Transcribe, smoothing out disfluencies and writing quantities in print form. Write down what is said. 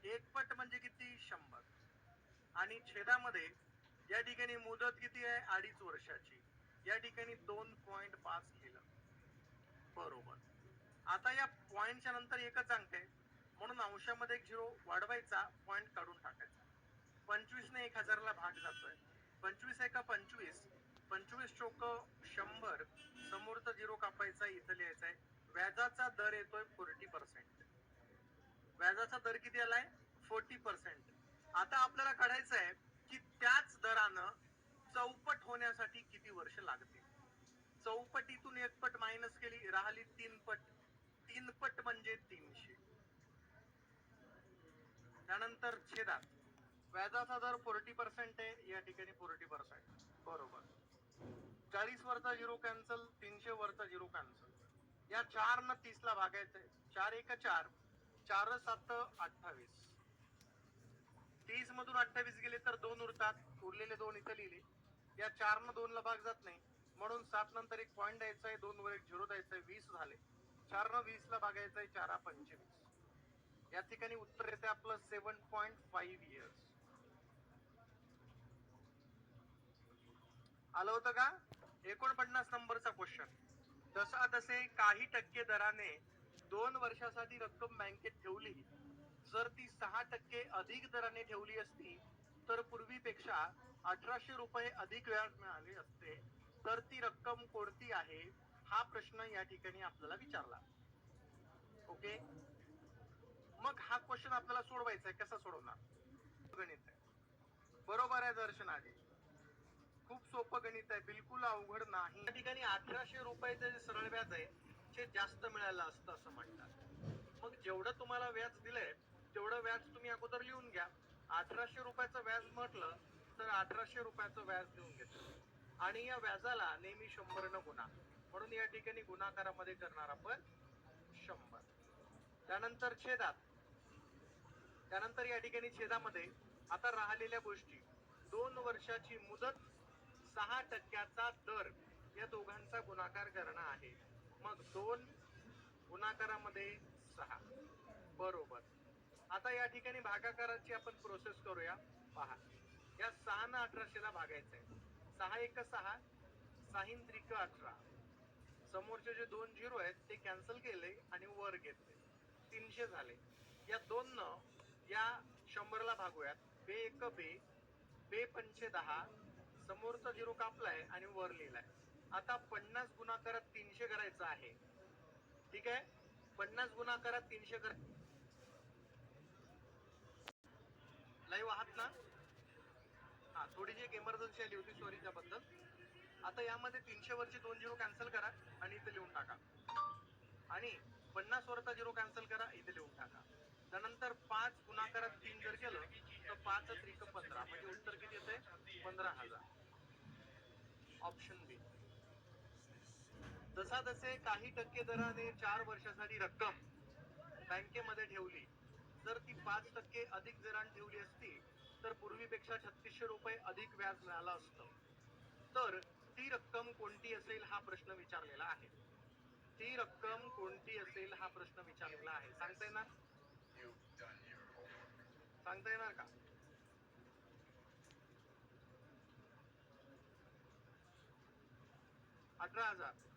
एक पट म्हणजे किती 100 आणि छेदामध्ये या ठिकाणी मुदत किती आहे 2.5 वर्षाची. या ठिकाणी 2.5 लिहिलं. बरोबर. आता या पॉइंटच्या नंतर एकच अंक आहे म्हणून अंशामध्ये एक झिरो वाढवायचा, पॉइंट काढून टाकायचा. 25 ने 1000 ला भाग जातोय. 25 एका 25, 25 चोक 100, समोरचा झिरो कापायचा, इथं लिहायचा आहे. व्याजाचा दर येतोय 40%. व्याजाचा दर किती आलाय 40%. आता आपल्याला काढायचं आहे की त्याच दरानं चौपट होण्यासाठी किती वर्ष लागतील. चौपटीतून एक पट मायनस केली, राहिली 3 पट. 3 पट म्हणजे 300. त्यानंतर छेदात व्याजाचा दर 40% आहे, या ठिकाणी 40%. बरोबर. 40 वरचा झिरो कॅन्सल, 300 वरचा झिरो कॅन्सल. या 4 न 30 ला भागायचंय. 4 एक 4, 4 7 28. 30 मधून 28 गेले तर 2 उरतात, उरलेले 2 इथं लिहिले. या 4 न 2 ला भाग जात नाही म्हणून 7 नंतर एक पॉइंट द्यायचा आहे, 2 वर एक झिरो द्यायचा आहे, 20 झाले. 4 न 20 ला भागायचं आहे, 4 25. या ठिकाणी उत्तर येते आपलं 7.5 इयर्स. आलं होतं का? 49 नंबरचा क्वेश्चन. जसा तसे काही टक्के दराने 2 वर्षासाठी रक्कम बँकेत ठेवली, जर ती 6% अधिक दराने ठेवली असती तर पूर्वीपेक्षा 1800 रुपये अधिक व्याज मिळाले असते, तर ती रक्कम कोणती आहे हा प्रश्न या ठिकाणी आपल्याला विचारला. ओके, मग हा क्वेश्चन आपल्याला सोडवायचा आहे. कसा सोडवणार? गणित आहे. बरोबर आहे दर्शन आधी. खूप सोपं गणित आहे, बिलकुल अवघड नाही. या ठिकाणी 1800 रुपयाचं जे सरळ व्याज आहे ते जास्त मिळालं असतं असं म्हणतात. मग जेवढं तुम्हाला व्याज दिलंय तेवढं व्याज तुम्ही अगोदर लिहून घ्या. 1800 रुपयाचं व्याज म्हटलं तर 1800 रुपयाचं व्याज लिहून घेतलं आणि या व्याजाला नेहमी 100 न गुणा, म्हणून या ठिकाणी गुणाकारामध्ये करणार आपण 100. त्यानंतर छेदात, त्यानंतर या ठिकाणी छेदामध्ये आता राहिलेल्या गोष्टी 2 वर्षाची मुदत, 6% दर, या दोघांचा गुणाकार करणं आहे. मग 2 गुणाकारामध्ये 6. बरोबर. आता या ठिकाणी भागाकाराची आपण प्रोसेस करूया. पहा, या 6 न 1800 ला भागायचंय. 6 एक 6, 6 त्रिक 18. समोरचे जे 2 झिरो आहेत ते कॅन्सल केले आणि वर घेतले, 300 झाले. या 2 न या 100 ला भागूयात. बे एक बे, बे पंचे 10, समोरचा झिरो कापलाय आणि वर लिहिलाय. आता 50 गुणाकारात 300 करायचं आहे. ठीक आहे, 50 गुणाकारात 300 कर. लाईव्ह आहात ना? हा, थोडीशी एक इमर्जन्सी आली होती, सॉरी त्याबद्दल. आता यामध्ये 300 वरची 2 झिरो कॅन्सल करा आणि इथे लिहून टाका, आणि 50 वरचा झिरो कॅन्सल करा, इथे लिहून टाका. त्यानंतर 5 गुणाकारात 3 जर केलं तर 5 त्रिक 15, म्हणजे उत्तर किती येते 15,000. ऑप्शन बी. जसा तसे काही टक्के दराने 4 वर्षासाठी रक्कम बँकेमध्ये ठेवली, जर ती 5% अधिक दराने ठेवली असती तर पूर्वीपेक्षा 3600 रुपये अधिक व्याज मिळालं असतं, तर ती रक्कम कोणती असेल हा प्रश्न विचारलेला आहे. ती रक्कम कोणती असेल हा प्रश्न विचारलेला आहे. सांगता येणार? सांगता येणार का? $18,000.